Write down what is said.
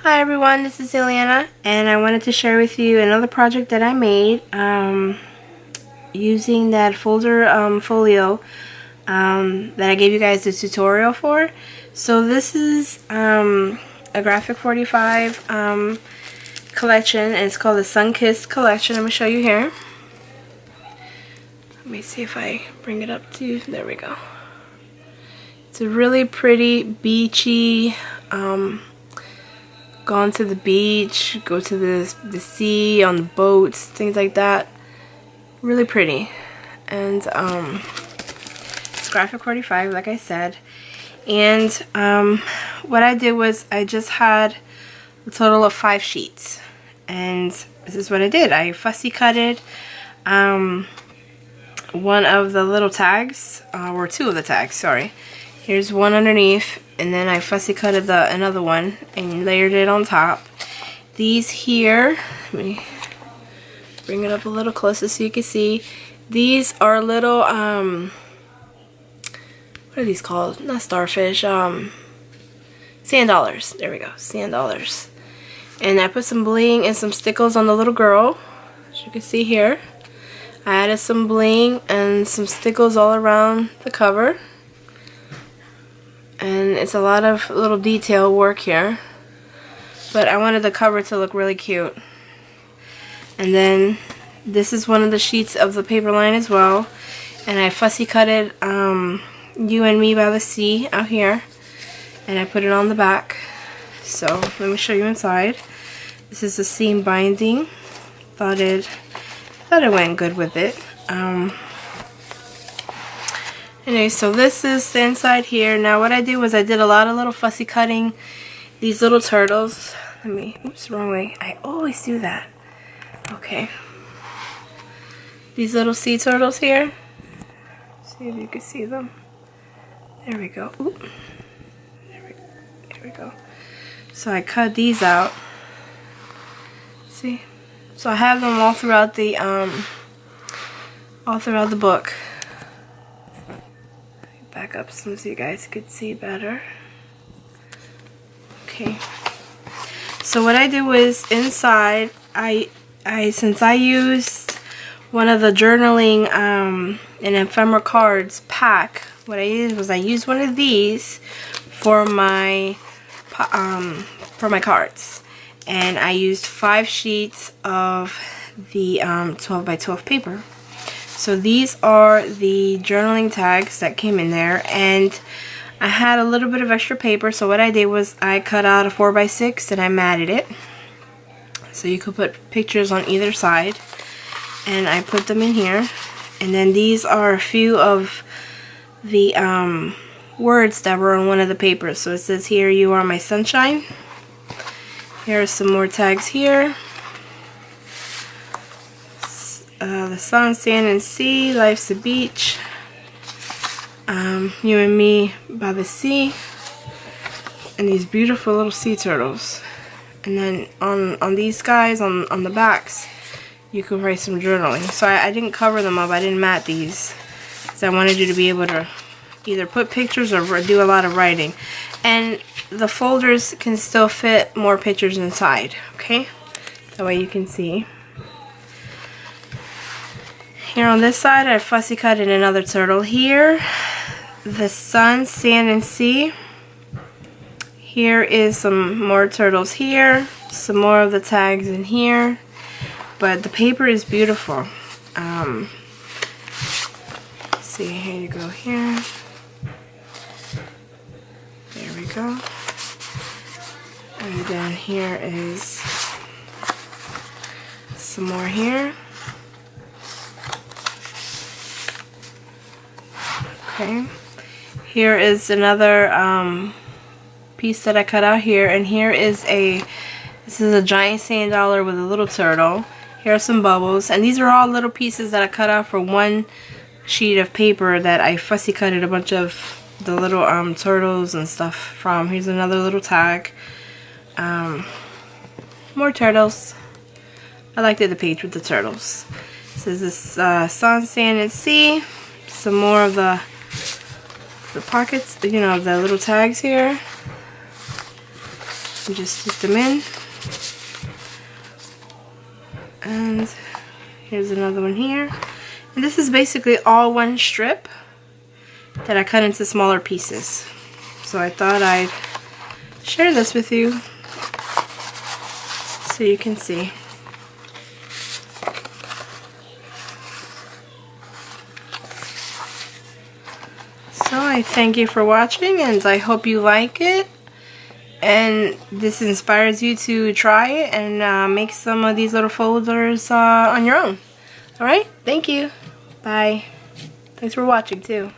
Hi everyone, this is Ileana, and I wanted to share with you another project that I made using that folder Folio that I gave you guys the tutorial for. So this is a graphic 45 collection, and it's called the Sun-Kissed collection. Let me show you here. Let me see if I bring it up to you. There we go. It's a really pretty beachy, gone to the beach, go to the sea, on the boats, things like that. Really pretty. And it's graphic 45, like I said. And what I did was I just had a total of 5 sheets. And this is what I did. I fussy cutted one of the little tags, or 2 of the tags, sorry. Here's one underneath, and then I fussy cutted another one and layered it on top. These here, let me bring it up a little closer so you can see. These are little, what are these called? Not starfish, sand dollars. There we go, sand dollars. And I put some bling and some stickles on the little girl, as you can see here. I added some bling and some stickles all around the cover. And it's a lot of little detail work here, but I wanted the cover to look really cute. And then this is one of the sheets of the paper line as well, and I fussy cutted You and Me by the Sea out here, and I put it on the back. So let me show you inside. This is the seam binding. Thought it went good with it. Anyway, so this is the inside here. Now what I did was I did a lot of little fussy cutting these little turtles. Oops, wrong way. I always do that. Okay. These little sea turtles here. See if you can see them. There we go. Oop. There we go. So I cut these out. See? So I have them all throughout the book. Back up some so you guys could see better. Okay. So what I did was inside, since I used one of the journaling and ephemera cards pack, what I did was I used one of these for my cards, and I used 5 sheets of the 12 by 12 paper. So these are the journaling tags that came in there, and I had a little bit of extra paper, so what I did was I cut out a 4 by 6 and I matted it so you could put pictures on either side, and I put them in here. And then these are a few of the words that were on one of the papers. So it says here, "You are my sunshine." Here are some more tags here. The sun, sand, and sea, life's a beach. You and Me by the Sea, and these beautiful little sea turtles. And then on these guys, on the backs, you could write some journaling. So I didn't cover them up. I didn't mat these, because I wanted you to be able to either put pictures or do a lot of writing. And the folders can still fit more pictures inside, okay? That way you can see. Here on this side, I fussy cut in another turtle here. The sun, sand, and sea. Here is some more turtles here. Some more of the tags in here. But the paper is beautiful. See, here you go here. There we go. And then here is some more here. Okay, here is another piece that I cut out here, and here is this is a giant sand dollar with a little turtle. Here are some bubbles, and these are all little pieces that I cut out for one sheet of paper that I fussy cutted a bunch of the little turtles and stuff from. Here's another little tag. More turtles. I liked the page with the turtles. This is this sun, sand, and sea. Some more of the pockets, you know, the little tags here. You just stick them in. And here's another one here. And this is basically all one strip that I cut into smaller pieces. So I thought I'd share this with you so you can see. So I thank you for watching, and I hope you like it. And this inspires you to try it and make some of these little folders on your own. Alright, thank you. Bye. Thanks for watching too.